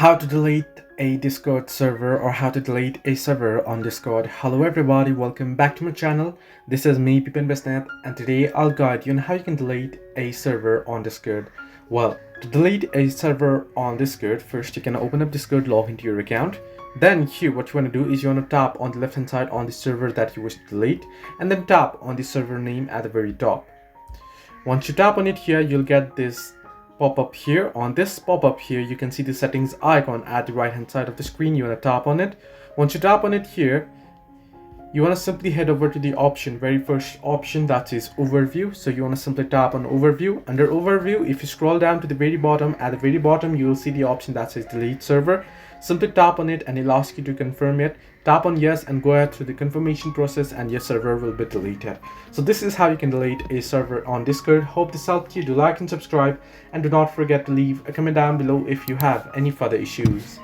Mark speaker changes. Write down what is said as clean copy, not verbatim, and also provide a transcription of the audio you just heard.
Speaker 1: How to delete a Discord server or how to delete a server on Discord. Hello everybody, welcome back to my channel. This is me, Pipin Besnet, and today I'll guide you on how you can delete a server on Discord. Well, to delete a server on Discord, first you can open up Discord, log into your account. Then here what you want to do is you want to tap on the left hand side on the server that you wish to delete, and then tap on the server name at the very top. Once you tap on it here, you'll get this pop-up here. On this pop-up here, you can see the settings icon at the right hand side of the screen. You want to tap on it. Once you tap on it here, you want to simply head over to the very first option, that is overview. So you want to simply tap on overview. Under overview, if you scroll down to the very bottom, at the very bottom you will see the option that says delete server. Simply tap on it and it'll ask you to confirm it. Tap on yes and go ahead through the confirmation process and your server will be deleted. So this is how you can delete a server on Discord. Hope this helped you. Do like and subscribe, and do not forget to leave a comment down below if you have any further issues.